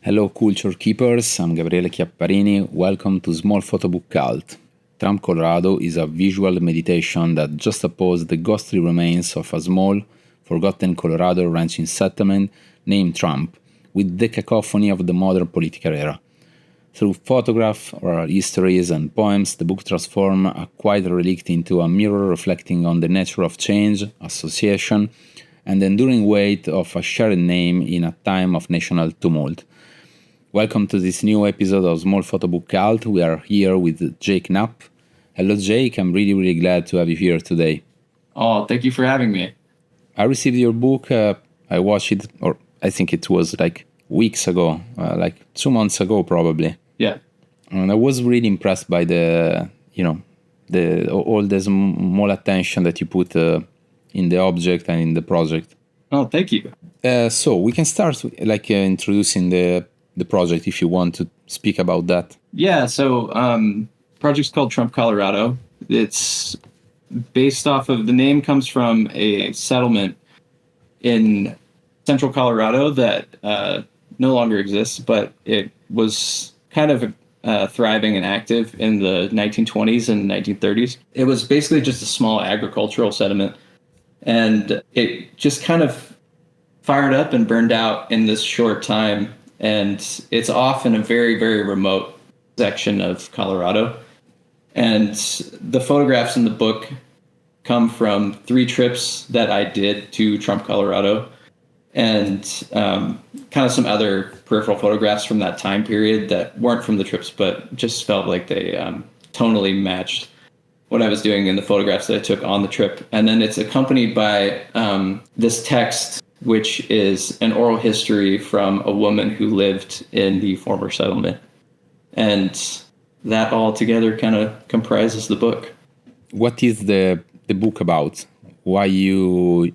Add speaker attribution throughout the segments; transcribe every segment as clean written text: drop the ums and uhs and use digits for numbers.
Speaker 1: Hello, culture keepers. I'm Gabriele Chiapparini. Welcome to Small Photobook Cult. Trump, Colorado is a visual meditation that juxtaposes the ghostly remains of a small, forgotten Colorado ranching settlement named Trump with the cacophony of the modern political era. Through photographs, oral histories, and poems, the book transforms a quiet relic into a mirror reflecting on the nature of change, association, and the enduring weight of a shared name in a time of national tumult. Welcome to this new episode of Small Photobook Cult. We are here with Jake Knapp. Hello, Jake. I'm really glad to have you here today.
Speaker 2: Oh, thank you for having me.
Speaker 1: I received your book. I watched it, or I think it was like weeks ago, like 2 months ago, probably.
Speaker 2: Yeah.
Speaker 1: And I was really impressed by all the small attention that you put in the object and in the project.
Speaker 2: Oh, thank you.
Speaker 1: So we can start introducing the project if you want to speak about that.
Speaker 2: Yeah, so project's called Trump, Colorado. It's based off of, the name comes from a settlement in central Colorado that no longer exists, but it was kind of thriving and active in the 1920s and 1930s. It was basically just a small agricultural settlement, and it just kind of fired up and burned out in this short time. And it's off in a very remote section of Colorado. And the photographs in the book come from 3 trips that I did to Trump, Colorado, and kind of some other peripheral photographs from that time period that weren't from the trips, but just felt like they tonally matched what I was doing in the photographs that I took on the trip. And then it's accompanied by this text, which is an oral history from a woman who lived in the former settlement. And that all together kind of comprises the book.
Speaker 1: What is the book about? Why you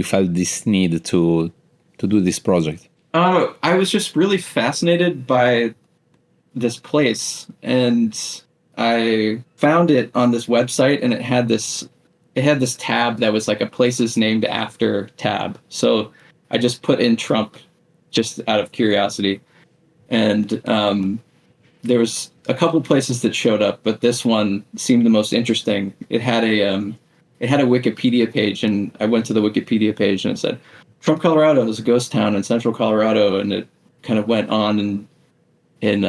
Speaker 1: felt this need to do this project?
Speaker 2: I was just really fascinated by this place, and I found it on this website, and it had this tab that was like a places named after tab. So I just put in Trump just out of curiosity. And there was a couple places that showed up, but this one seemed the most interesting. It had a Wikipedia page, and I went to the Wikipedia page and it said, Trump, Colorado is a ghost town in central Colorado. And it kind of went on and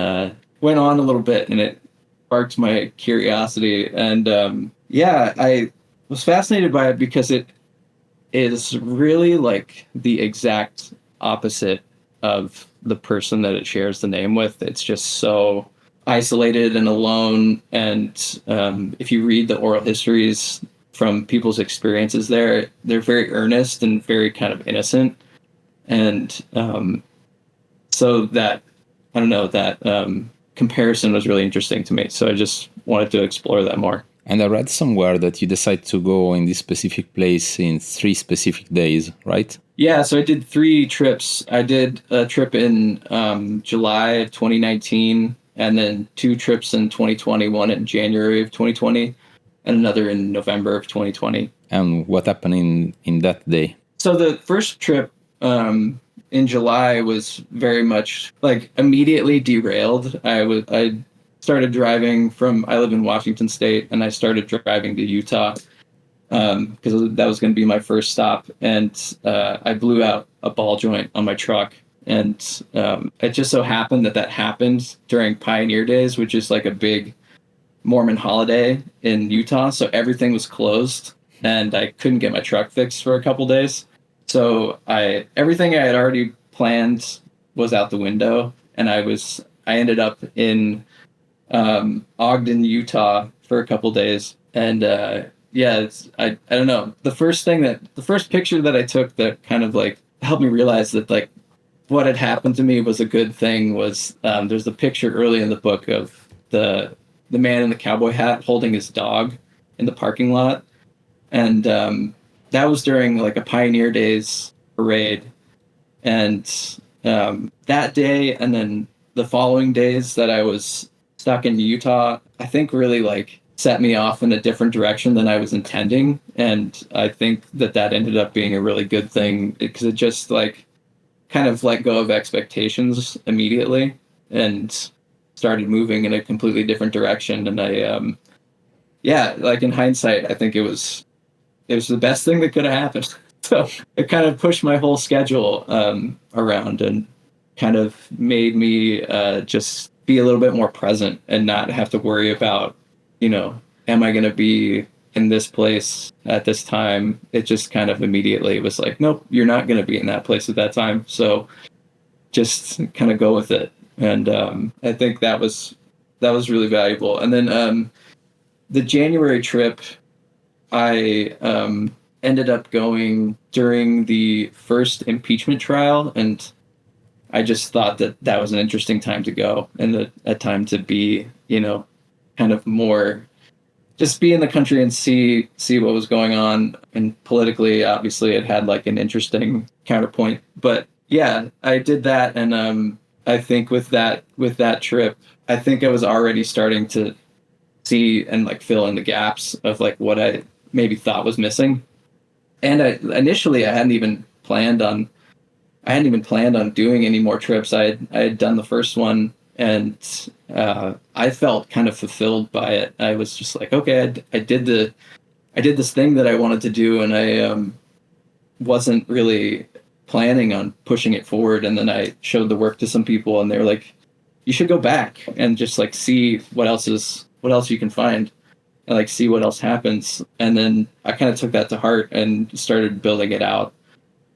Speaker 2: went on a little bit, and it sparked my curiosity. And I was fascinated by it because it is really like the exact opposite of the person that it shares the name with. It's just so isolated and alone. And if you read the oral histories from people's experiences there, they're very earnest and very kind of innocent. And so that, I don't know, that comparison was really interesting to me. So I just wanted to explore that more.
Speaker 1: And I read somewhere that you decided to go in this specific place in 3 specific days, right?
Speaker 2: Yeah, so I did 3 trips. I did a trip in July of 2019, and then 2 trips in 2020, one in January of 2020, and another in November of 2020.
Speaker 1: And what happened in that day?
Speaker 2: So the first trip in July was very much like immediately derailed. I started driving I live in Washington State, and I started driving to Utah because that was going to be my first stop. And I blew out a ball joint on my truck. And it just so happened that happened during Pioneer Days, which is like a big Mormon holiday in Utah. So everything was closed, and I couldn't get my truck fixed for a couple days. So everything I had already planned was out the window. And I ended up in Ogden, Utah for a couple days. And I don't know. The first picture that I took that kind of like helped me realize that like what had happened to me was a good thing was there's a picture early in the book of the man in the cowboy hat holding his dog in the parking lot. And that was during like a Pioneer Days parade. And that day, and then the following days that I was stuck in Utah, I think really like set me off in a different direction than I was intending. And I think that ended up being a really good thing because it just like kind of let go of expectations immediately and started moving in a completely different direction. And yeah, like in hindsight, I think it was the best thing that could have happened. So it kind of pushed my whole schedule around and kind of made me just be a little bit more present and not have to worry about, am I going to be in this place at this time? It just kind of immediately was like, nope, you're not going to be in that place at that time. So just kind of go with it. And I think that was really valuable. And then the January trip, I ended up going during the first impeachment trial, and I just thought that was an interesting time to go and a time to be, kind of more just be in the country and see what was going on. And politically, obviously, it had like an interesting counterpoint. But yeah, I did that, and I think with that trip, I think I was already starting to see and like fill in the gaps of like what I maybe thought was missing. And initially I hadn't even planned on doing any more trips. I had done the first one, and I felt kind of fulfilled by it. I was just like, okay, I did this thing that I wanted to do, and I wasn't really planning on pushing it forward. And then I showed the work to some people, and they were like, you should go back and just like see what else you can find, and like see what else happens. And then I kind of took that to heart and started building it out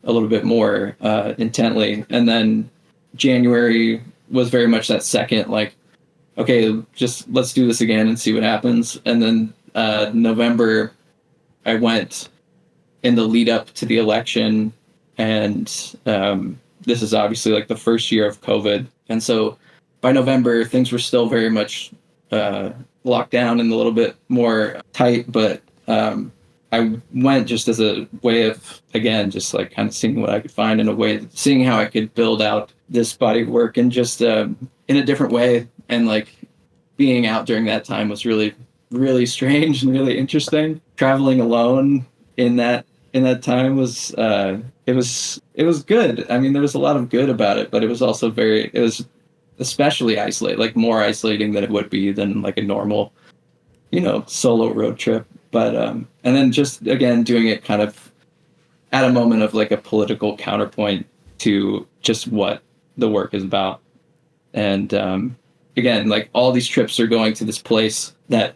Speaker 2: a little bit more intently. And then January was very much that second, like, okay, just let's do this again and see what happens. And then November, I went in the lead up to the election, and this is obviously like the first year of COVID. And so by November, things were still very much locked down and a little bit more tight, but I went just as a way of, again, just like kind of seeing what I could find in a way, seeing how I could build out this body of work and just in a different way. And like being out during that time was really, really strange and really interesting. Traveling alone in that time was it was good. I mean, there was a lot of good about it, but it was also it was especially isolated, like more isolating than it would be than like a normal, solo road trip. But and then just again doing it kind of at a moment of like a political counterpoint to just what the work is about. And again, like all these trips are going to this place that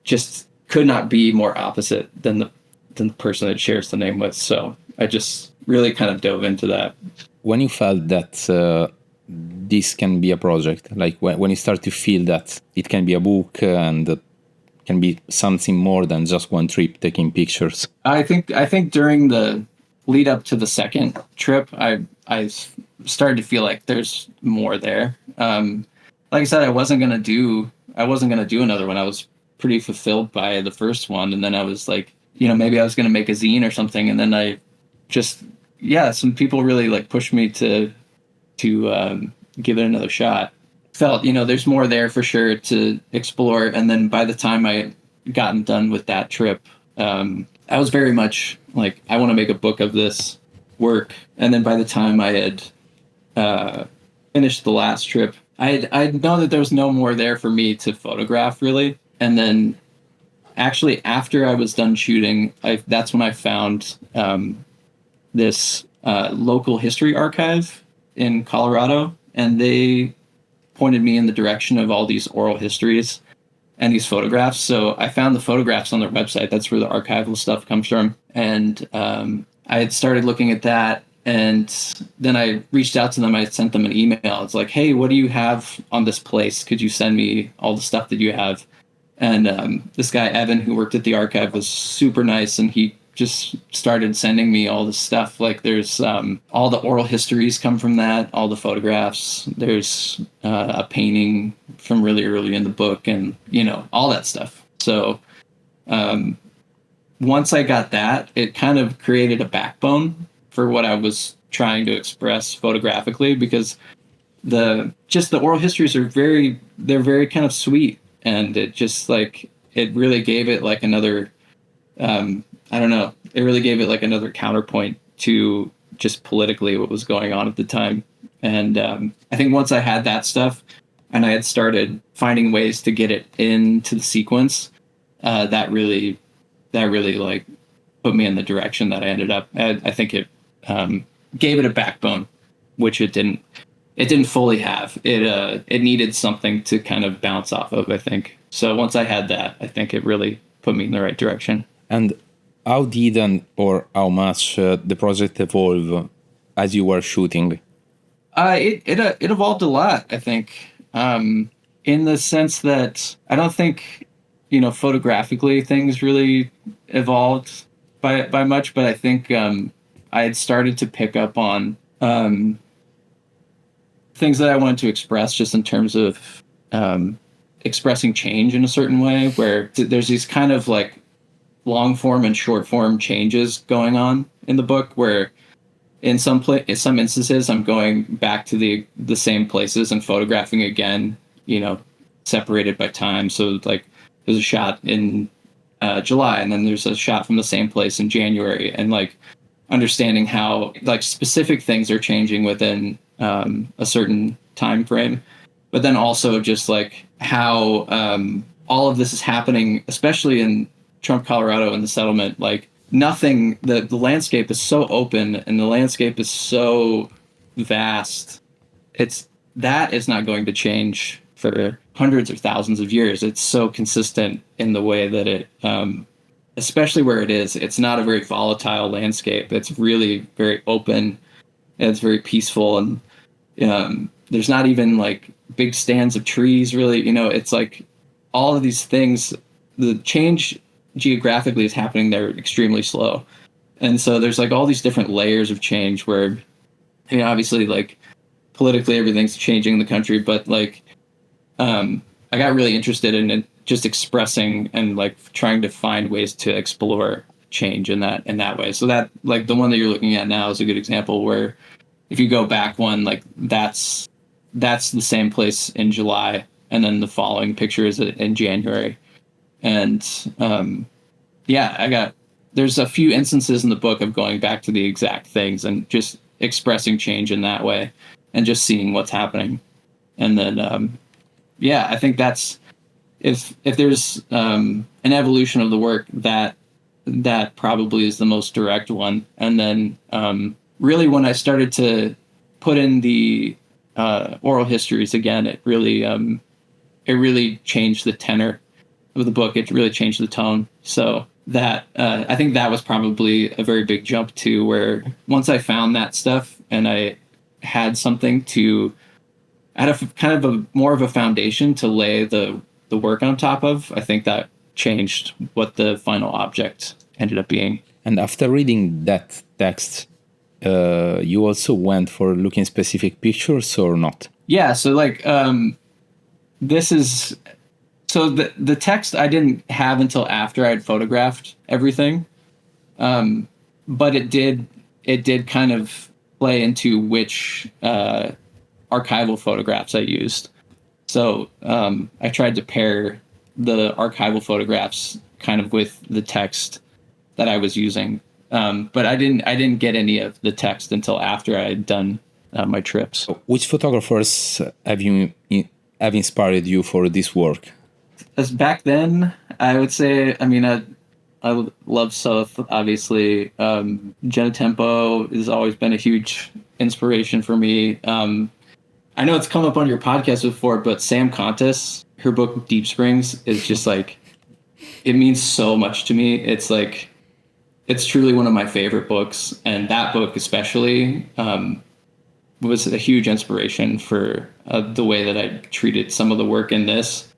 Speaker 2: just could not be more opposite than the person it shares the name with. So I just really kind of dove into that.
Speaker 1: When you felt that this can be a project, like when you start to feel that it can be a book and can be something more than just one trip taking pictures?
Speaker 2: I think during the lead up to the second trip, I started to feel like there's more there. Like I said, I wasn't gonna do another one. I was pretty fulfilled by the first one, and then I was like, maybe I was gonna make a zine or something, and then I just some people really like pushed me to give it another shot. Felt there's more there for sure to explore. And then by the time I had gotten done with that trip, I was very much like, I want to make a book of this work. And then by the time I had finished the last trip, I'd known that there was no more there for me to photograph really. And then actually after I was done shooting, that's when I found this local history archive in Colorado, and they pointed me in the direction of all these oral histories and these photographs. So I found the photographs on their website. That's where the archival stuff comes from. And I had started looking at that, and then I reached out to them. I sent them an email. It's like, hey, what do you have on this place? Could you send me all the stuff that you have? And this guy, Evan, who worked at the archive, was super nice, and he just started sending me all the stuff. Like there's all the oral histories come from that, all the photographs. There's a painting from really early in the book, and all that stuff. So once I got that, it kind of created a backbone for what I was trying to express photographically, because the oral histories are very kind of sweet, and it just like it really gave it like another I don't know. It really gave it like another counterpoint to just politically what was going on at the time. And I think once I had that stuff and I had started finding ways to get it into the sequence, that really like put me in the direction that I ended up. I think it gave it a backbone, which it didn't fully have. It needed something to kind of bounce off of, I think. So once I had that, I think it really put me in the right direction.
Speaker 1: And how did or how much the project evolve as you were shooting?
Speaker 2: It evolved a lot, I think, in the sense that I don't think, photographically things really evolved by much, but I think I had started to pick up on things that I wanted to express just in terms of expressing change in a certain way, where there's these kind of like long form and short form changes going on in the book, where in some instances I'm going back to the same places and photographing again, separated by time. So like there's a shot in July, and then there's a shot from the same place in January, and like understanding how like specific things are changing within a certain time frame, but then also just like how all of this is happening, especially in Trump, Colorado, and the settlement. Like nothing, the landscape is so open and the landscape is so vast. That is not going to change for hundreds or thousands of years. It's so consistent in the way that it, especially where it is, it's not a very volatile landscape. It's really very open and it's very peaceful. And there's not even like big stands of trees, really. It's like all of these things, the change geographically is happening there extremely slow. And so there's like all these different layers of change where, obviously like politically everything's changing in the country, but like, I got really interested in it, just expressing and like trying to find ways to explore change in that way. So that like the one that you're looking at now is a good example where if you go back one, like that's the same place in July, and then the following picture is in January. And there's a few instances in the book of going back to the exact things and just expressing change in that way and just seeing what's happening. And then I think that's if there's an evolution of the work, that probably is the most direct one. And then really when I started to put in the oral histories again, it really changed the tenor of the book. It really changed the tone. So that I think that was probably a very big jump too, where once I found that stuff and I had something to, I had a kind of more of a foundation to lay the work on top of, I think that changed what the final object ended up being.
Speaker 1: And after reading that text, you also went for looking specific pictures or not?
Speaker 2: Yeah, so like so the text I didn't have until after I'd photographed everything, but it did kind of play into which archival photographs I used. So I tried to pair the archival photographs kind of with the text that I was using, but I didn't get any of the text until after I had done my trips.
Speaker 1: Which photographers have inspired you for this work?
Speaker 2: As back then, I would say, I love South, obviously. Jenna Tempo has always been a huge inspiration for me. I know it's come up on your podcast before, but Sam Contis, her book Deep Springs is just like, it means so much to me. It's like, it's truly one of my favorite books. And that book especially was a huge inspiration for the way that I treated some of the work in this.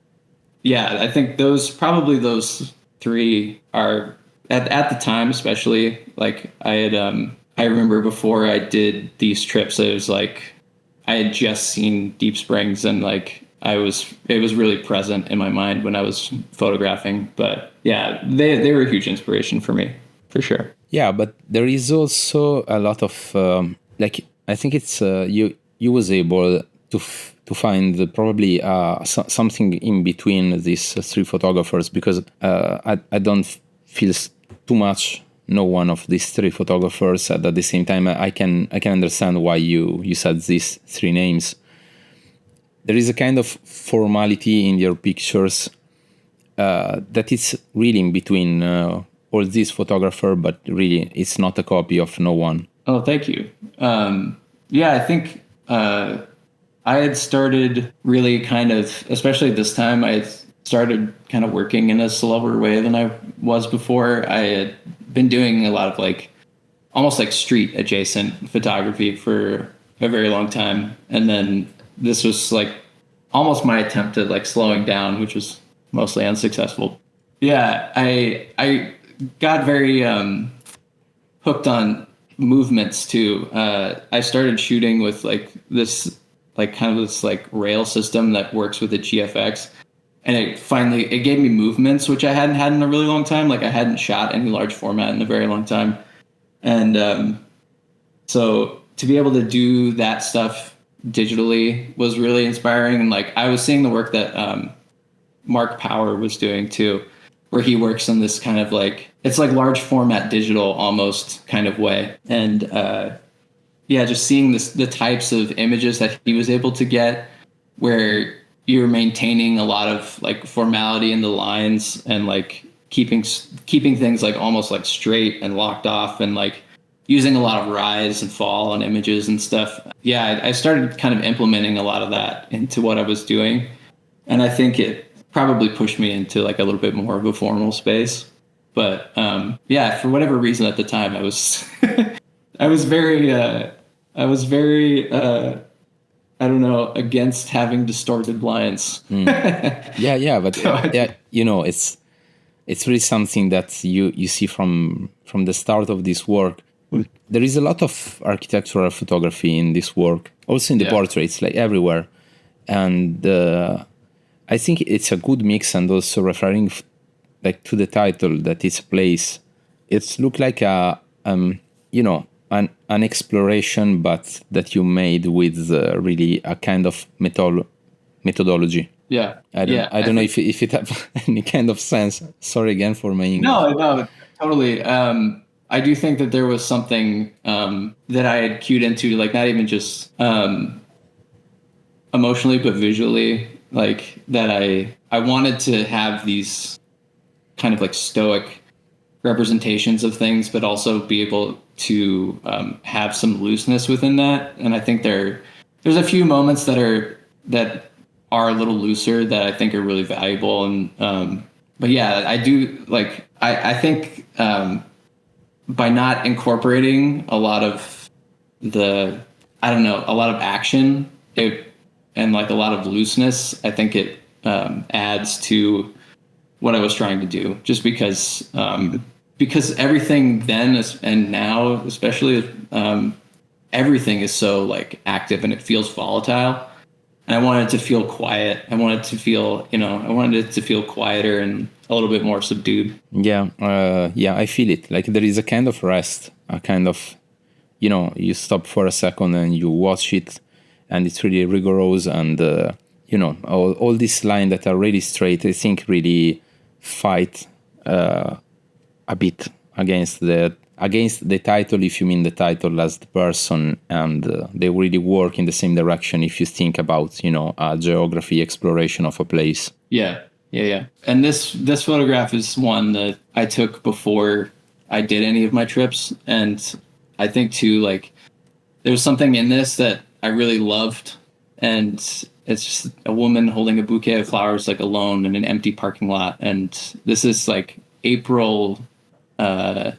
Speaker 2: Yeah, I think those three are at the time, especially like I remember before I did these trips, it was like I had just seen Deep Springs and like it was really present in my mind when I was photographing. But yeah, they were a huge inspiration for me, for sure.
Speaker 1: Yeah, but there is also a lot of I think it's you was able to find probably something in between these three photographers, because I don't feel too much no one of these three photographers. And at the same time, I can understand why you said these three names. There is a kind of formality in your pictures that is really in between all these photographers, but really it's not a copy of no one.
Speaker 2: Oh, thank you. Yeah, I think I had started really kind of, especially this time, I had started kind of working in a slower way than I was before. I had been doing a lot of like almost like street adjacent photography for a very long time. And then this was like almost my attempt at like slowing down, which was mostly unsuccessful. Yeah, I got very hooked on movements too. I started shooting with like this like kind of this like rail system that works with the GFX. And it gave me movements, which I hadn't had in a really long time. Like I hadn't shot any large format in a very long time. And so to be able to do that stuff digitally was really inspiring. And like I was seeing the work that Mark Power was doing too, where he works in this kind of like, it's like large format digital almost kind of way. And yeah, just seeing the types of images that he was able to get where you're maintaining a lot of like formality in the lines and like keeping things like almost like straight and locked off and like using a lot of rise and fall on images and stuff. Yeah, I started kind of implementing a lot of that into what I was doing. And I think it probably pushed me into like a little bit more of a formal space. But yeah, for whatever reason at the time, I was I was very I don't know, against having distorted lines.
Speaker 1: Yeah, but yeah, you know, it's really something that you see from the start of this work. There is a lot of architectural photography in this work, also in the portraits, like everywhere. And I think it's a good mix, and also referring like to the title that it's a place. It's look like a you know, an exploration, but that you made with really a kind of methodology.
Speaker 2: Yeah.
Speaker 1: I don't know if it have any kind of sense. Sorry again for my English.
Speaker 2: No, totally. I do think that there was something that I had cued into, like not even just emotionally, but visually, like that I wanted to have these kind of like stoic representations of things, but also be able to have some looseness within that. And I think there's a few moments that are a little looser that I think are really valuable. And but yeah, I do like I think by not incorporating a lot of a lot of action and like a lot of looseness, I think it adds to what I was trying to do, just because everything then and now, especially, everything is so like active and it feels volatile. And I wanted it to feel quiet. I wanted it to feel quieter and a little bit more subdued.
Speaker 1: Yeah, I feel it. Like there is a kind of rest, a kind of, you stop for a second and you watch it, and it's really rigorous, and all these lines that are really straight, I think really fight a bit against the title, if you mean the title as the person, and they really work in the same direction if you think about a geography exploration of a place.
Speaker 2: Yeah. And this photograph is one that I took before I did any of my trips, and I think too, like there's something in this that I really loved, and it's just a woman holding a bouquet of flowers like alone in an empty parking lot. And this is like April, I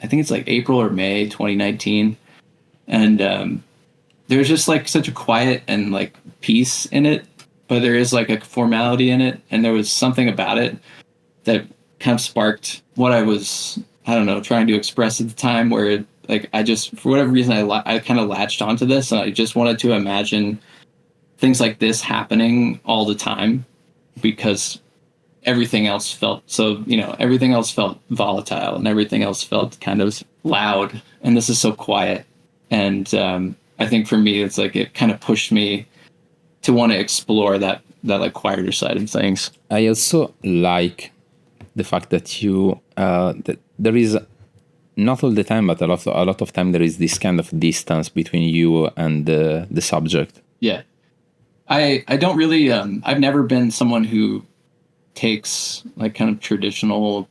Speaker 2: think it's like April or May 2019. And there's just like such a quiet and like peace in it, but there is like a formality in it. And there was something about it that kind of sparked what I was, trying to express at the time, where I just, for whatever reason, I kind of latched onto this, and I just wanted to imagine things like this happening all the time, because everything else felt everything else felt volatile and everything else felt kind of loud, and this is so quiet. And I think for me, it's like it kind of pushed me to want to explore that like quieter side of things.
Speaker 1: I also like the fact that that there is not all the time, but a lot of time there is this kind of distance between you and the subject.
Speaker 2: Yeah. I don't really, I've never been someone who takes like kind of traditional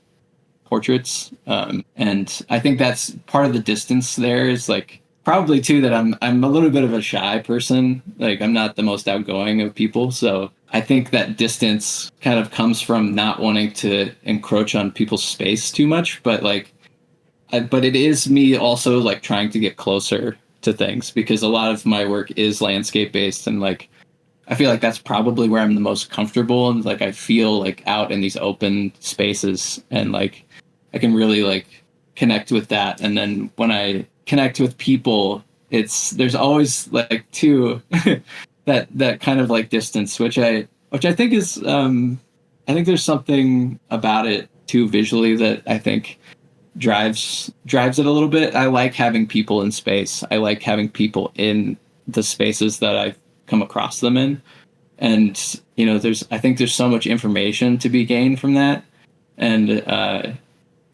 Speaker 2: portraits. And I think that's part of the distance there is like probably too that I'm a little bit of a shy person. Like I'm not the most outgoing of people. So I think that distance kind of comes from not wanting to encroach on people's space too much. But like, but it is me also like trying to get closer to things because a lot of my work is landscape based and like, I feel like that's probably where I'm the most comfortable and like I feel like out in these open spaces and like I can really like connect with that. And then when I connect with people, there's always like that kind of like distance, which I think is I think there's something about it too visually that I think drives it a little bit. I like having people in space. I like having people in the spaces that I've come across them in. And, you know, I think there's so much information to be gained from that. And,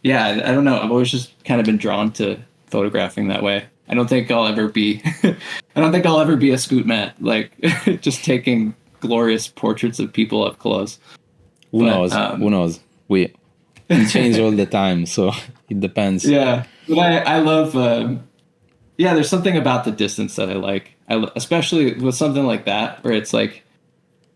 Speaker 2: yeah, I don't know. I've always just kind of been drawn to photographing that way. I don't think I'll ever be a scoot Matt, like just taking glorious portraits of people up close.
Speaker 1: Who knows? We change all the time. So it depends.
Speaker 2: Yeah. But I love, yeah, there's something about the distance that I like. Especially with something like that, where it's like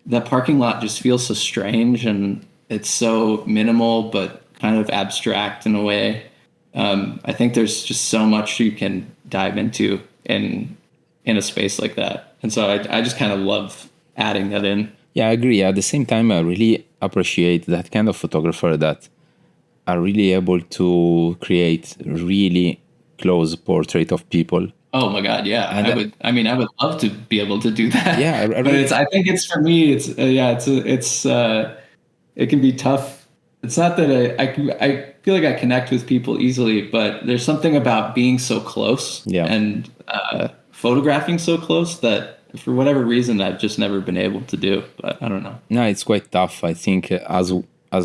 Speaker 2: that parking lot just feels so strange and it's so minimal, but kind of abstract in a way. I think there's just so much you can dive into in a space like that. And so I just kind of love adding that in.
Speaker 1: Yeah, I agree. At the same time, I really appreciate that kind of photographer that are really able to create really close portrait of people.
Speaker 2: Oh my God, yeah. And I would love to be able to do that.
Speaker 1: Yeah,
Speaker 2: but I think it's for me. It can be tough. It's not that I feel like I connect with people easily, but there's something about being so close and photographing so close that for whatever reason I've just never been able to do. But I don't know.
Speaker 1: No, it's quite tough. I think as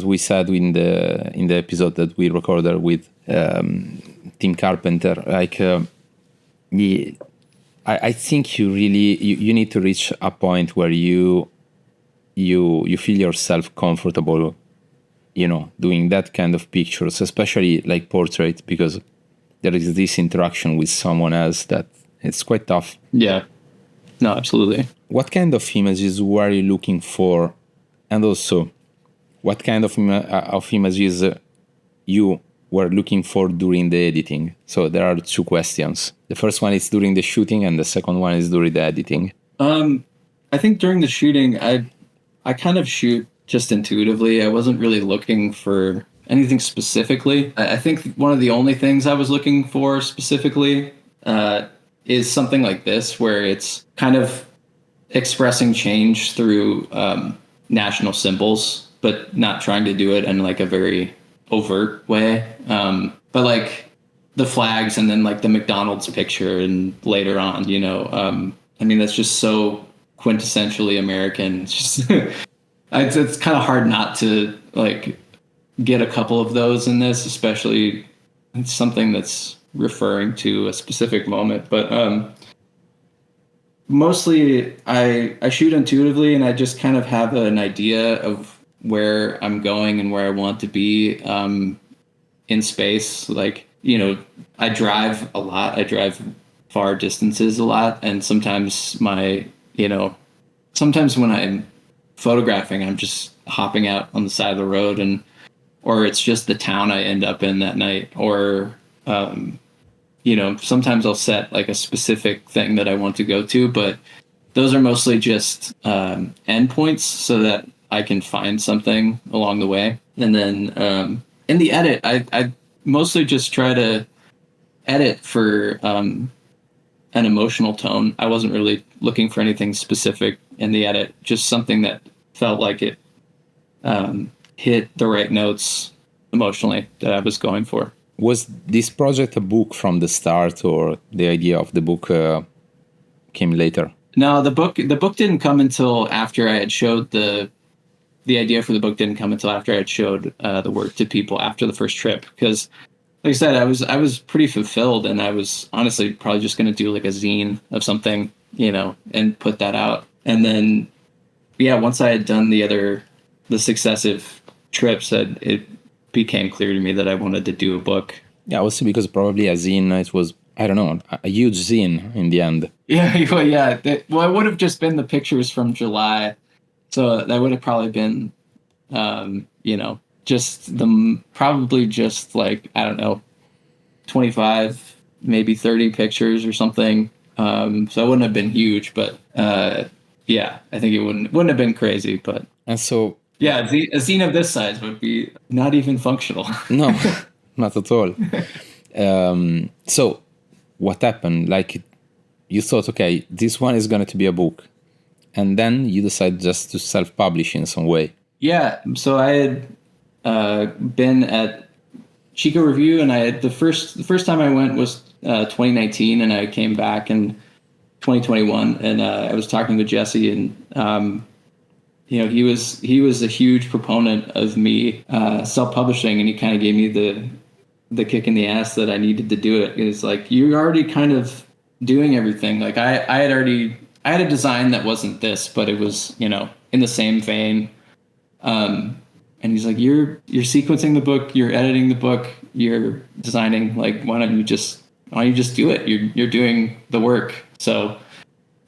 Speaker 1: we said in the episode that we recorded with Tim Carpenter, like. I think you really you need to reach a point where you feel yourself comfortable, you know, doing that kind of pictures, especially like portrait, because there is this interaction with someone else that it's quite tough.
Speaker 2: Yeah, no, absolutely.
Speaker 1: What kind of images were you looking for, and also what kind of images you were looking for during the editing? So there are two questions. The first one is during the shooting, and the second one is during the editing.
Speaker 2: I think during the shooting, I kind of shoot just intuitively. I wasn't really looking for anything specifically. I think one of the only things I was looking for specifically is something like this, where it's kind of expressing change through national symbols, but not trying to do it in like a very overt way. But like the flags and then like the McDonald's picture and later on, you know, I mean, that's just so quintessentially American. It's just, it's kind of hard not to like get a couple of those in this, especially it's something that's referring to a specific moment. But mostly I shoot intuitively and I just kind of have an idea of where I'm going and where I want to be in space. Like, you know, I drive a lot. I drive far distances a lot. And sometimes sometimes when I'm photographing, I'm just hopping out on the side of the road or it's just the town I end up in that night. Or, you know, sometimes I'll set like a specific thing that I want to go to, but those are mostly just endpoints so that I can find something along the way. And then in the edit, I mostly just try to edit for an emotional tone. I wasn't really looking for anything specific in the edit, just something that felt like it hit the right notes emotionally that I was going for.
Speaker 1: Was this project a book from the start, or the idea of the book came later?
Speaker 2: No, the book didn't come until after I had showed the idea for the book didn't come until after I had showed the work to people after the first trip, because like I said, I was pretty fulfilled, and I was honestly probably just going to do like a zine of something, and put that out. And then, yeah, once I had done the successive trips, it became clear to me that I wanted to do a book.
Speaker 1: Yeah, also because probably a zine, it was, I don't know, a huge zine in the end.
Speaker 2: Yeah, well, yeah. It would have just been the pictures from July, so that would have probably been, probably just like, I don't know, 25, maybe 30 pictures or something. So it wouldn't have been huge, but yeah, I think it wouldn't have been crazy. But
Speaker 1: And so,
Speaker 2: yeah, a zine of this size would be not even functional.
Speaker 1: no, not at all. So what happened? Like, you thought, okay, this one is going to be a book. And then you decide just to self-publish in some way.
Speaker 2: Yeah, so I had been at Chico Review, and I had the first time I went was 2019, and I came back in 2021, and I was talking with Jesse, and he was a huge proponent of me self-publishing, and he kind of gave me the kick in the ass that I needed to do it. It's like, you're already kind of doing everything. Like I had a design that wasn't this, but it was in the same vein. And he's like, you're sequencing the book, you're editing the book, you're designing. Like, why don't you just do it? You're doing the work. So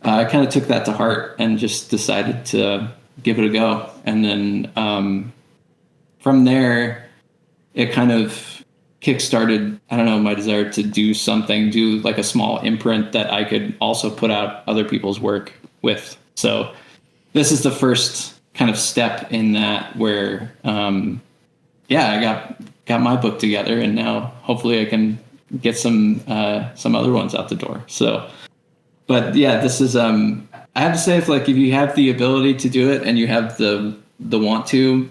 Speaker 2: I kind of took that to heart and just decided to give it a go. And then from there, it kind of kickstarted, I don't know, my desire to do like a small imprint that I could also put out other people's work with. So this is the first kind of step in that where, I got my book together, and now hopefully I can get some other ones out the door. So, but yeah, this is, I have to say, if you have the ability to do it and you have the want to,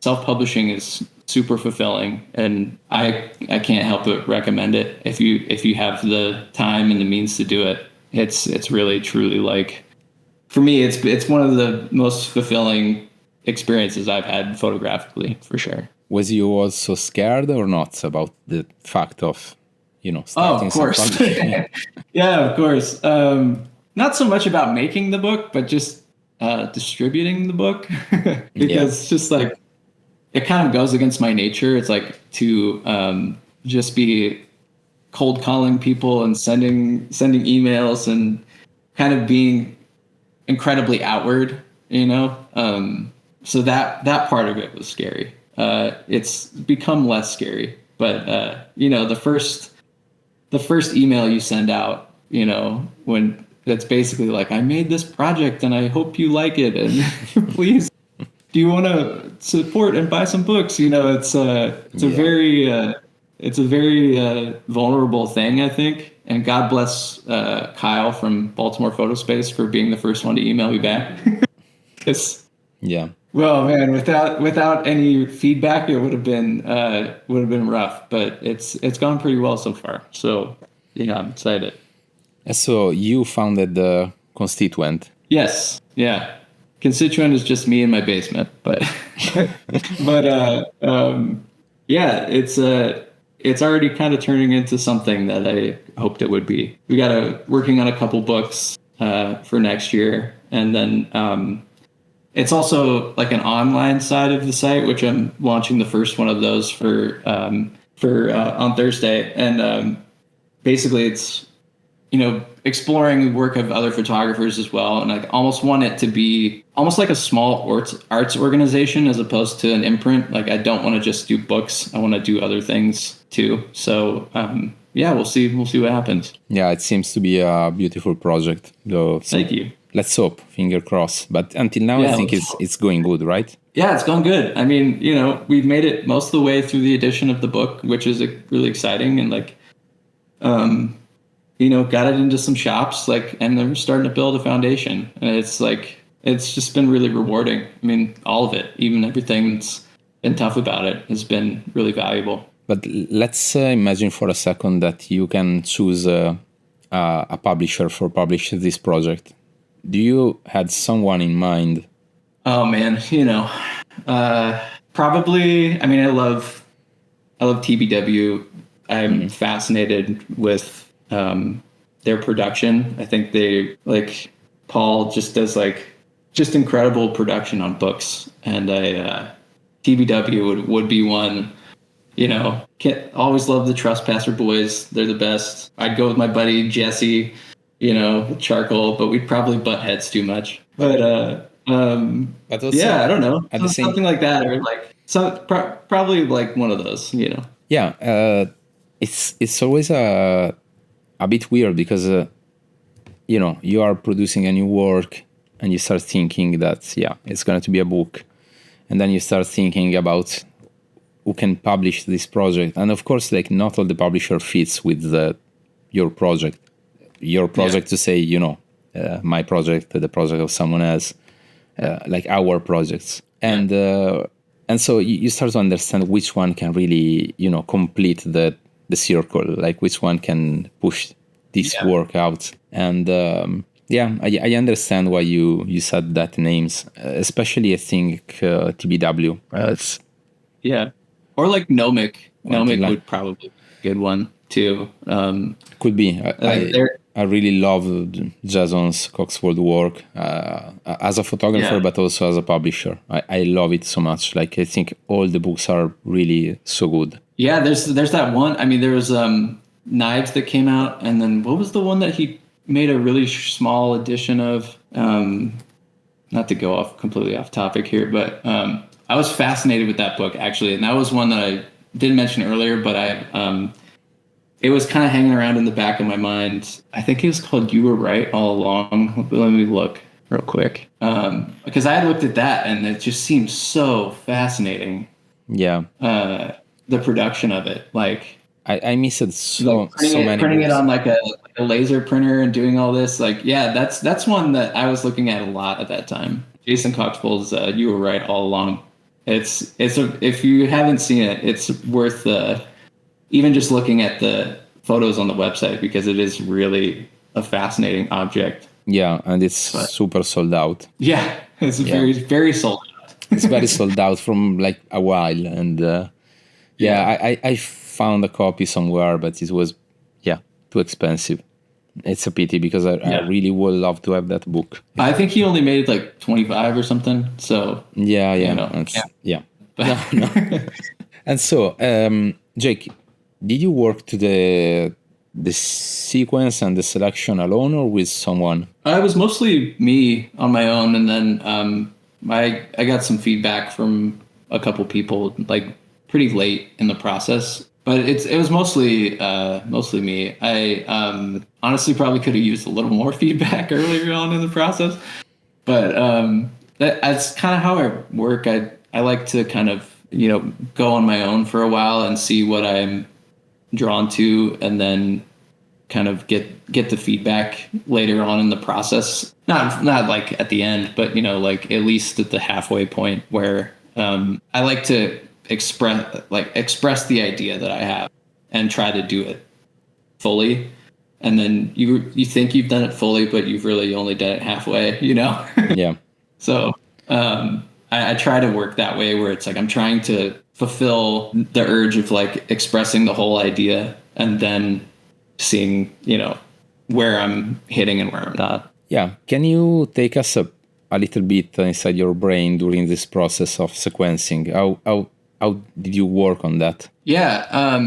Speaker 2: self-publishing is super fulfilling, and I can't help but recommend it if you have the time and the means to do it. It's really truly, like, for me, it's one of the most fulfilling experiences I've had photographically, for sure.
Speaker 1: Was you also scared or not about the fact of, starting?
Speaker 2: Oh, of course. Yeah, of course. Not so much about making the book, but just distributing the book, because just like, it kind of goes against my nature. It's like to just be cold calling people and sending emails and kind of being incredibly outward, so that part of it was scary. It's become less scary, but the first email you send out, when that's basically like, I made this project and I hope you like it, and please, do you want to support and buy some books? It's a very vulnerable thing, I think. And God bless Kyle from Baltimore Photospace for being the first one to email me back. Well, man, without any feedback, it would have been rough. But it's gone pretty well so far. So I'm excited.
Speaker 1: So you founded the Constituent.
Speaker 2: Yes. Yeah. Constituent is just me in my basement, but yeah, it's already kind of turning into something that I hoped it would be. We working on a couple books for next year, and then it's also like an online side of the site, which I'm launching the first one of those for on Thursday, and basically it's exploring the work of other photographers as well, and I almost want it to be almost like a small arts organization as opposed to an imprint. Like, I don't want to just do books. I want to do other things too. So we'll see what happens. Yeah,
Speaker 1: it seems to be a beautiful project, though. So
Speaker 2: thank you.
Speaker 1: Let's hope, finger crossed. But until now, I think it's going good, right?
Speaker 2: Yeah, it's going good. I mean, we've made it most of the way through the edition of the book, which is really exciting, and like got it into some shops, and they're starting to build a foundation. And it's just been really rewarding. I mean, all of it, even everything that's been tough about it, has been really valuable.
Speaker 1: But let's imagine for a second that you can choose a publisher for publish this project. Do you had someone in mind?
Speaker 2: Oh man, probably. I mean, I love love TBW. I'm fascinated with their production. I think they like Paul just does like just incredible production on books, and TBW would be one. You know, can't always love the Trespasser boys. They're the best. I'd go with my buddy Jesse, you know, charcoal, but we'd probably butt heads too much. But
Speaker 1: also,
Speaker 2: yeah, I don't know.
Speaker 1: At the same,
Speaker 2: something like that, or like probably like one of those, you know.
Speaker 1: yeah, it's always a bit weird because you know, you are producing a new work and you start thinking that it's going to be a book, and then you start thinking about who can publish this project, and of course, like, not all the publisher fits with your project. To say, you know, my project, the project of someone else, like our projects, and so you start to understand which one can really, you know, complete the circle, like which one can push this work out. And I understand why you said that names, especially I think TBW.
Speaker 2: Or like Gnomic. Gnomic would probably be a good one too.
Speaker 1: Could be. I really love Jason's Coxwold work as a photographer, but also as a publisher. I love it so much. Like, I think all the books are really so good.
Speaker 2: Yeah, there's that one. I mean, there was Knives that came out, and then what was the one that he made a really small edition of? Not to go completely off topic here, but I was fascinated with that book, actually, and that was one that I didn't mention earlier, but it was kind of hanging around in the back of my mind. I think it was called "You Were Right All Along." Let me look real quick, because I had looked at that and it just seemed so fascinating.
Speaker 1: Yeah,
Speaker 2: the production of it, like
Speaker 1: I miss it so many.
Speaker 2: Printing it on like a laser printer and doing all this, like that's one that I was looking at a lot at that time. Jason Coxwold's "You Were Right All Along." If you haven't seen it, it's worth even just looking at the photos on the website, because it is really a fascinating object.
Speaker 1: Yeah, and it's super sold out.
Speaker 2: Yeah, it's very, very sold out.
Speaker 1: It's very sold out from like a while, and I found a copy somewhere, but it was too expensive. It's a pity, because I really would love to have that book.
Speaker 2: I think he only made like 25 or something. So
Speaker 1: yeah. No. And so, Jake, did you work to the sequence and the selection alone, or with someone?
Speaker 2: I was mostly me on my own, and then I got some feedback from a couple people like pretty late in the process. But it was mostly me. I honestly probably could have used a little more feedback earlier on in the process. But that's kind of how I work. I like to kind of, you know, go on my own for a while and see what I'm drawn to, and then kind of get the feedback later on in the process. Not like at the end, but, you know, like at least at the halfway point, where I like to express the idea that I have and try to do it fully. And then you think you've done it fully, but you've really only done it halfway, you know?
Speaker 1: Yeah.
Speaker 2: So I try to work that way, where it's like I'm trying to fulfill the urge of like expressing the whole idea, and then seeing, you know, where I'm hitting and where I'm not.
Speaker 1: Yeah. Can you take us a little bit inside your brain during this process of sequencing? How did you work on that?
Speaker 2: Yeah.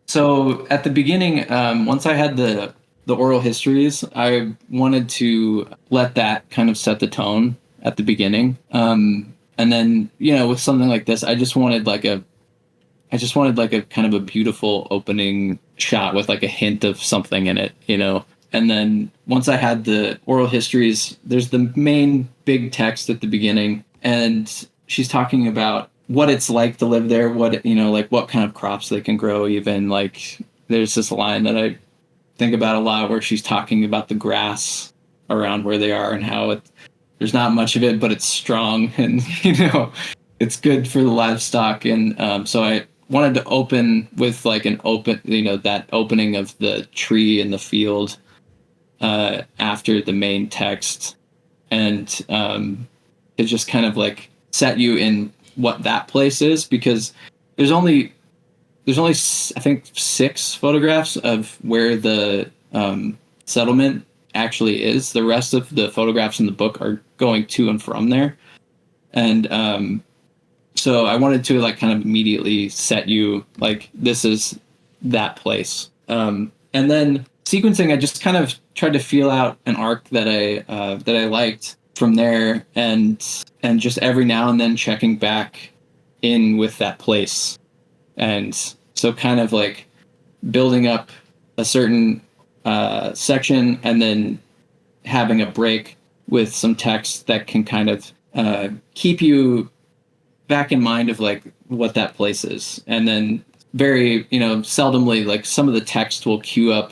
Speaker 2: So at the beginning, once I had the oral histories, I wanted to let that kind of set the tone at the beginning. And then, you know, with something like this, I just wanted like a kind of a beautiful opening shot with like a hint of something in it, you know. And then once I had the oral histories, there's the main big text at the beginning, and she's talking about what it's like to live there, what, you know, like what kind of crops they can grow. Even like there's this line that I think about a lot, where she's talking about the grass around where they are and how there's not much of it, but it's strong, and, you know, it's good for the livestock. And so I wanted to open with like that opening of the tree in the field after the main text, and it just kind of like set you in what that place is, because there's only there's only, I think, 6 photographs of where the settlement actually is. The rest of the photographs in the book are going to and from there. And so I wanted to like kind of immediately set you like, this is that place. And then sequencing, I just kind of tried to feel out an arc that I liked from there, and just every now and then checking back in with that place. And so kind of like building up a certain section and then having a break with some text that can kind of keep you back in mind of like what that place is. And then very, seldomly, like some of the text will cue up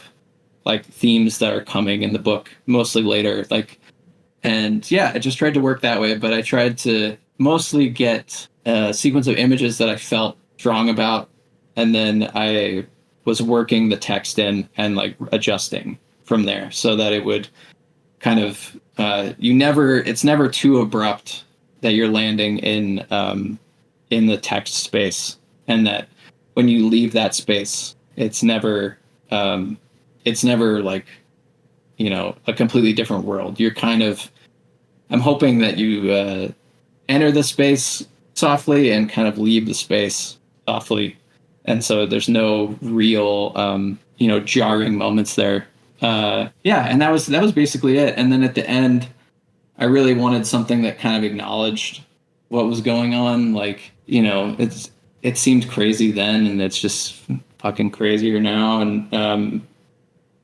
Speaker 2: like themes that are coming in the book, mostly later. Like, and yeah, I just tried to work that way, but I tried to mostly get a sequence of images that I felt strong about. And then I was working the text in and like adjusting from there so that it would kind of, it's never too abrupt that you're landing in the text space, and that when you leave that space, it's never like, a completely different world. You're kind of, I'm hoping that you enter the space softly and kind of leave the space softly. And so there's no real, jarring moments there. And that was basically it. And then at the end, I really wanted something that kind of acknowledged what was going on. Like, it seemed crazy then, and it's just fucking crazier now. And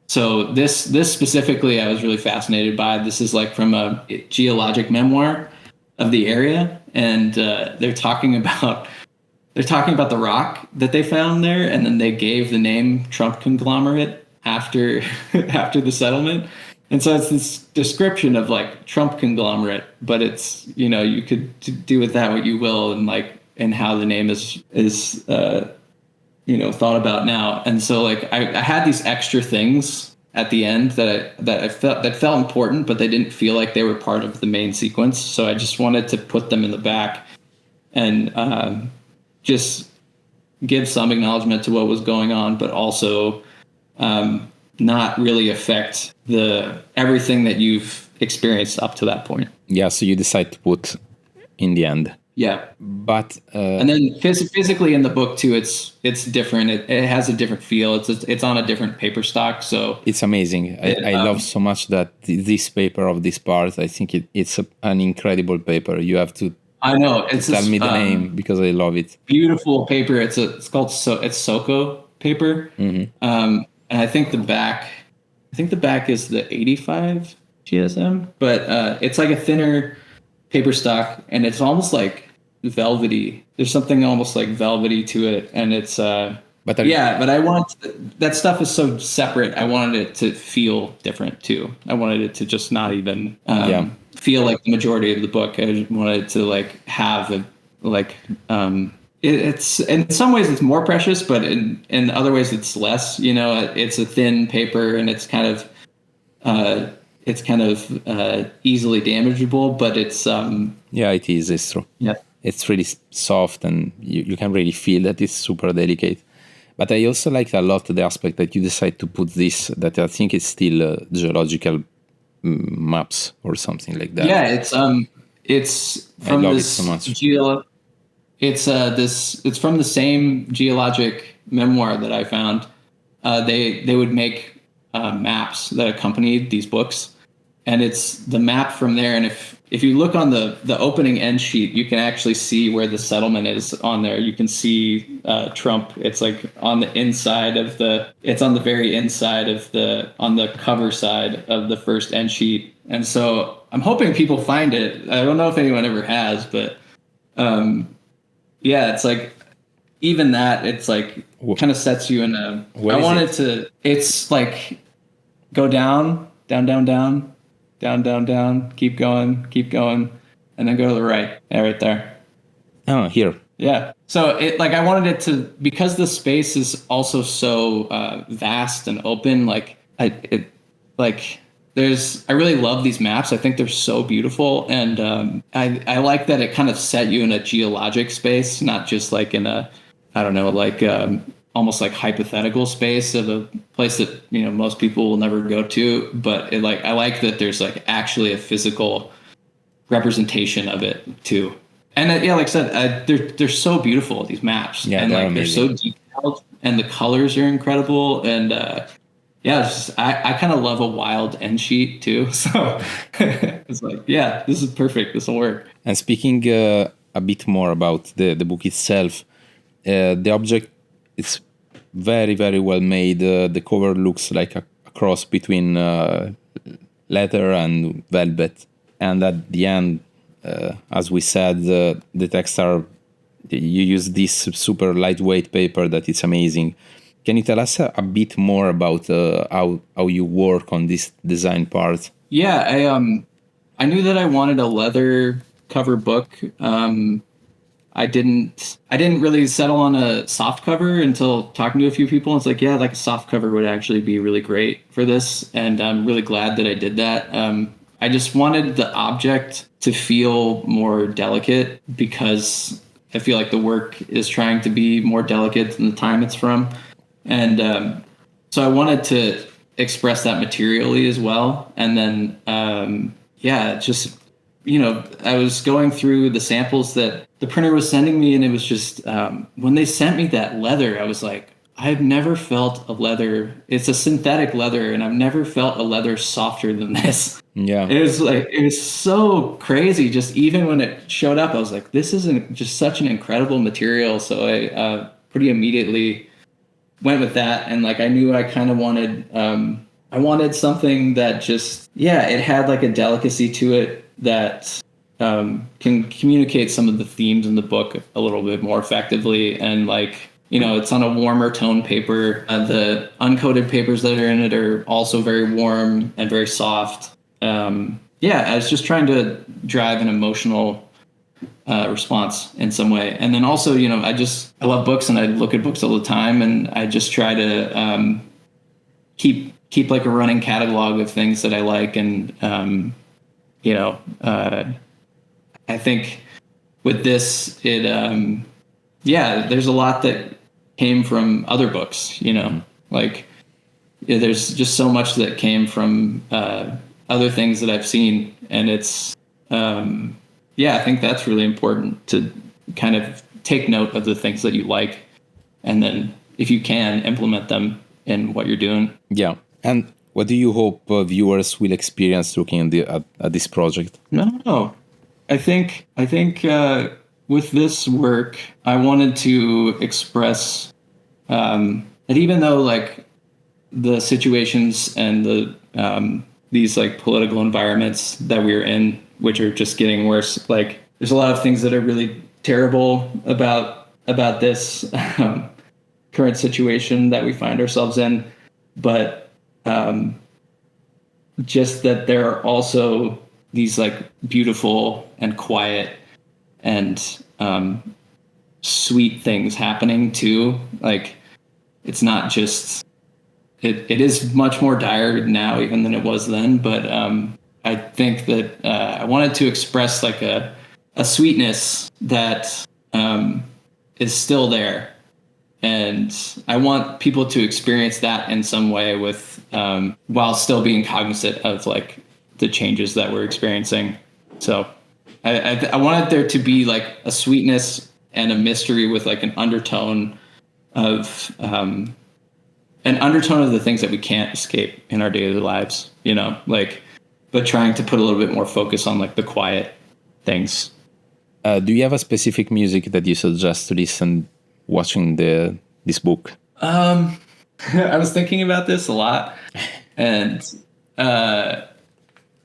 Speaker 2: so this specifically, I was really fascinated by. This is like from a geologic memoir of the area, and they're talking about the rock that they found there, and then they gave the name Trump conglomerate after the settlement. And so it's this description of like Trump conglomerate, but it's, you could do with that what you will, and how the name is thought about now. And so like I had these extra things at the end that felt important, but they didn't feel like they were part of the main sequence. So I just wanted to put them in the back and just give some acknowledgement to what was going on, but also not really affect everything that you've experienced up to that point.
Speaker 1: Yeah, so you decide to put in the end.
Speaker 2: Yeah,
Speaker 1: but
Speaker 2: and then physically in the book too, it's different. It has a different feel. It's on a different paper stock, so
Speaker 1: it's amazing. I love so much that this paper of this part. I think it's an incredible paper. You have to.
Speaker 2: I know.
Speaker 1: Tell me the name because I love it.
Speaker 2: Beautiful paper. It's called Soko paper.
Speaker 1: Mm-hmm.
Speaker 2: And I think the back is the 85 GSM, but it's like a thinner paper stock, and it's almost like velvety. There's something almost like velvety to it, and it's but I want that stuff is so separate. I wanted it to feel different too. I wanted it to just not even feel like the majority of the book. I just wanted it to like have it's in some ways it's more precious, but in other ways it's less. It's a thin paper, and it's kind of easily damageable, but it's
Speaker 1: it is. It's true.
Speaker 2: Yeah,
Speaker 1: it's really soft, and you can really feel that it's super delicate. But I also liked a lot the aspect that you decide to put this, that I think is still geological maps or something like that.
Speaker 2: Yeah, it's from this
Speaker 1: so much.
Speaker 2: It's from the same geologic memoir that I found. They would make maps that accompanied these books, and it's the map from there. And if you look on the opening end sheet, you can actually see where the settlement is on there. You can see Trump. It's like on the inside it's on the very inside on the cover side of the first end sheet. And so I'm hoping people find it. I don't know if anyone ever has, but it's like, even that, it's like kind of sets you in a, it's like go down, keep going, and then go to the right. Yeah, right there.
Speaker 1: Oh, here.
Speaker 2: Yeah. So I wanted it to, because the space is also so vast and open, I really love these maps. I think they're so beautiful. And I like that it kind of set you in a geologic space, not just like in a, I don't know, almost like hypothetical space of a place that, you know, most people will never go to. But it, like, I like that there's like actually a physical representation of it too. And yeah, like I said, they're so beautiful, these maps.
Speaker 1: Yeah,
Speaker 2: and
Speaker 1: they're
Speaker 2: like
Speaker 1: amazing.
Speaker 2: they're so detailed, and the colors are incredible. And yeah, it's just, I kind of love a wild end sheet too. So it's like, yeah, this is perfect. This will work.
Speaker 1: And speaking a bit more about the book itself, the object is very, very well made. The cover looks like a cross between leather and velvet. And at the end, as we said, the texts are, you use this super lightweight paper that is amazing. Can you tell us a bit more about how you work on this design part?
Speaker 2: Yeah, I knew that I wanted a leather cover book. I didn't really settle on a soft cover until talking to a few people. It's like, yeah, like a soft cover would actually be really great for this, and I'm really glad that I did that. I just wanted the object to feel more delicate because I feel like the work is trying to be more delicate than the time it's from. And so I wanted to express that materially as well. And then, yeah, just, you know, I was going through the samples that the printer was sending me, and it was just, when they sent me that leather, I was like, I've never felt a leather. It's a synthetic leather, and I've never felt a leather softer than this.
Speaker 1: Yeah.
Speaker 2: It was like, it was so crazy. Just even when it showed up, I was like, this is just such an incredible material. So I pretty immediately went with that. And like, I knew I kind of wanted, I wanted something that just, yeah, it had like a delicacy to it that can communicate some of the themes in the book a little bit more effectively. And like, you know, it's on a warmer tone paper. The uncoated papers that are in it are also very warm and very soft. Yeah, I was just trying to drive an emotional response in some way. And then also, you know, I love books, and I look at books all the time, and I just try to keep like a running catalog of things that I like. And, you know, I think with this, it, yeah, there's a lot that came from other books, you know, like, yeah, there's just so much that came from other things that I've seen. And it's, yeah, I think that's really important to kind of take note of the things that you like, and then if you can, implement them in what you're doing.
Speaker 1: Yeah. And what do you hope viewers will experience looking at this project?
Speaker 2: No, I think with this work, I wanted to express that even though like the situations and the these like political environments that we're in, which are just getting worse, like there's a lot of things that are really terrible about this current situation that we find ourselves in, but just that there are also these like beautiful and quiet and sweet things happening too. Like it's not just, it is much more dire now even than it was then, but I think that I wanted to express like a sweetness that is still there, and I want people to experience that in some way with while still being cognizant of like the changes that we're experiencing. So I wanted there to be like a sweetness and a mystery with like an undertone of the things that we can't escape in our daily lives, you know, like, but trying to put a little bit more focus on like the quiet things.
Speaker 1: Do you have a specific music that you suggest to listen watching this book?
Speaker 2: I was thinking about this a lot, and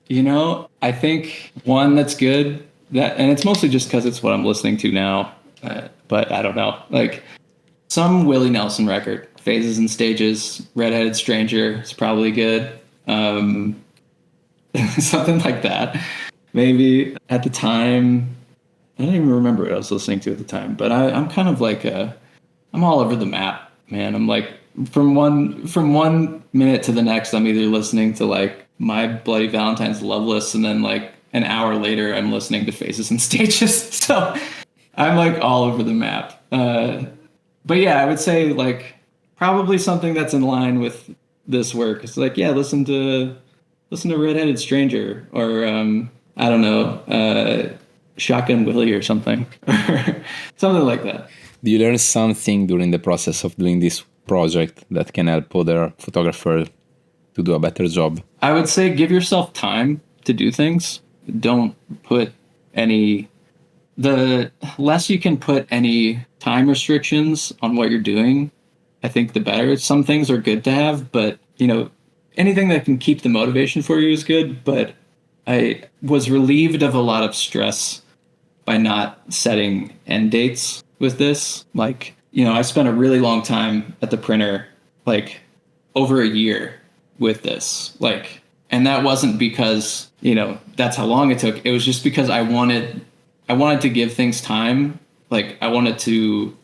Speaker 2: you know, I think one that's good, that, and it's mostly just because it's what I'm listening to now, but I don't know, like some Willie Nelson record, Phases and Stages, Redheaded Stranger is probably good. Something like that. Maybe at the time, I don't even remember what I was listening to at the time, but I'm kind of like I'm all over the map, man. I'm like from one minute to the next, I'm either listening to like My Bloody Valentine's Loveless, and then like an hour later, I'm listening to Faces and Stages. So I'm like all over the map. But yeah, I would say like probably something that's in line with this work. It's like, yeah, listen to Red-Headed Stranger or I don't know, Shotgun Willie or something, something like that.
Speaker 1: Do you learn something during the process of doing this project that can help other photographers to do a better job?
Speaker 2: I would say give yourself time to do things. Don't put any, the less you can put any time restrictions on what you're doing, I think the better. Some things are good to have, but you know, anything that can keep the motivation for you is good. But I was relieved of a lot of stress by not setting end dates with this. Like, you know, I spent a really long time at the printer, like over a year with this. Like, and that wasn't because, you know, that's how long it took. It was just because I wanted to give things time. Like I wanted to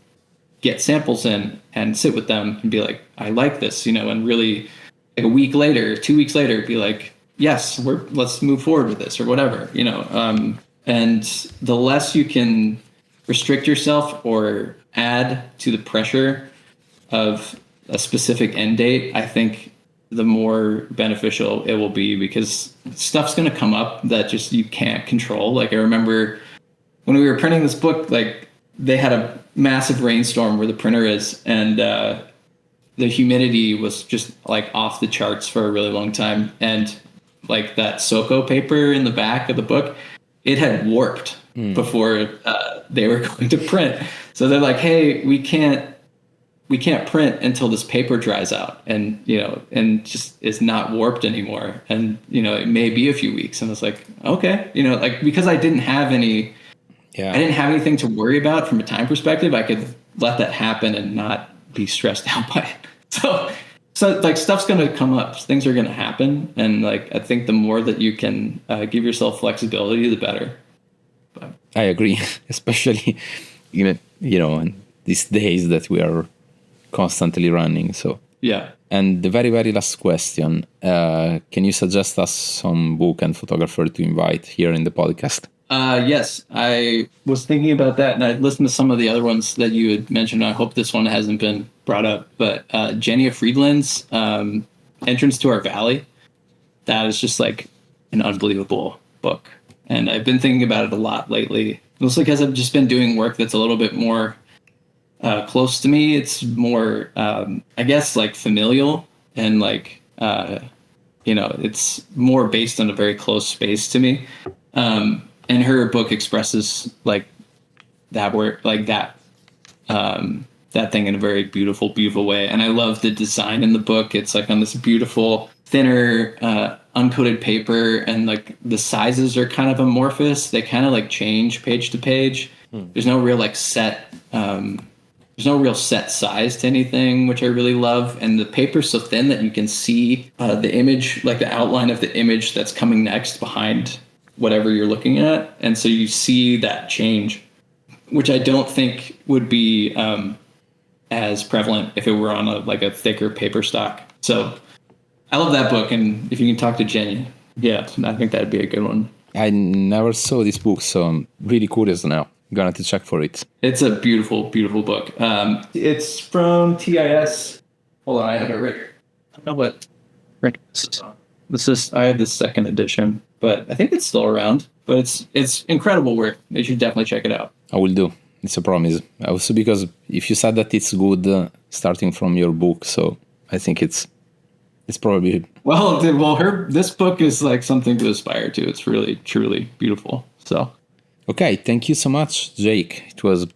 Speaker 2: get samples in and sit with them and be like, I like this, you know, and really like a week later, 2 weeks later, be like, yes, let's move forward with this or whatever, you know. And the less you can restrict yourself or add to the pressure of a specific end date, I think the more beneficial it will be, because stuff's going to come up that just you can't control. Like I remember when we were printing this book, like they had a massive rainstorm where the printer is, and the humidity was just like off the charts for a really long time. And like that Soko paper in the back of the book, it had warped before they were going to print. So they're like, hey, we can't print until this paper dries out and, you know, and just is not warped anymore. And, you know, it may be a few weeks. And it's like, okay, you know, like, because I didn't have anything to worry about from a time perspective, I could let that happen and not be stressed out by it. So like stuff's going to come up, things are going to happen. And like, I think the more that you can give yourself flexibility, the better. But
Speaker 1: I agree, especially, you know, in these days that we are constantly running. So
Speaker 2: yeah.
Speaker 1: And the very, very last question, can you suggest us some book and photographer to invite here in the podcast?
Speaker 2: Yes, I was thinking about that, and I listened to some of the other ones that you had mentioned. I hope this one hasn't been brought up, but Jennia Friedland's Entrance to Our Valley, that is just like an unbelievable book. And I've been thinking about it a lot lately, mostly because I've just been doing work that's a little bit more close to me. It's more, I guess, like familial, and like, you know, it's more based on a very close space to me. And her book expresses like that word, like that thing in a very beautiful, beautiful way. And I love the design in the book. It's like on this beautiful, thinner, uncoated paper, and like the sizes are kind of amorphous. They kind of like change page to page. There's no real like set, there's no real set size to anything, which I really love. And the paper's so thin that you can see the image, like the outline of the image that's coming next behind whatever you're looking at. And so you see that change, which I don't think would be as prevalent if it were on a thicker paper stock. So I love that book. And if you can talk to Jenny, yeah, I think that'd be a good one.
Speaker 1: I never saw this book, so I'm really curious now. I'm gonna have to check for it.
Speaker 2: It's a beautiful, beautiful book. It's from TIS. Hold on, I have it right here. I don't know what this is. I have the second edition, but I think it's still around. But it's incredible work. You should definitely check it out.
Speaker 1: I will do. It's a promise. Also because if you said that it's good, starting from your book, so I think it's probably...
Speaker 2: Well, this book is like something to aspire to. It's really, truly beautiful. So...
Speaker 1: Okay, thank you so much, Jake. It was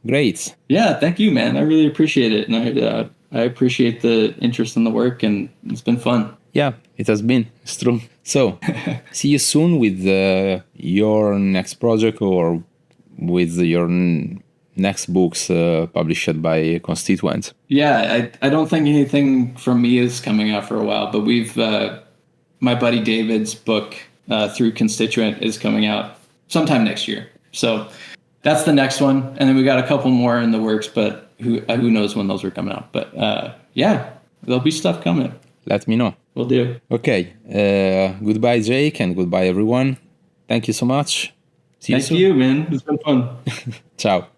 Speaker 1: great.
Speaker 2: Yeah, thank you, man. I really appreciate it. And I appreciate the interest in the work, and it's been fun.
Speaker 1: Yeah, it has been. It's true. So, see you soon with your next project or with your next books published by Constituent.
Speaker 2: Yeah, I don't think anything from me is coming out for a while, but we've my buddy David's book through Constituent is coming out sometime next year. So that's the next one. And then we got a couple more in the works, but who knows when those are coming out. But yeah, there'll be stuff coming.
Speaker 1: Let me know.
Speaker 2: Will do.
Speaker 1: Okay. Goodbye, Jake, and goodbye, everyone. Thank you so much. See you soon.
Speaker 2: Thank you, man. It's been fun.
Speaker 1: Ciao.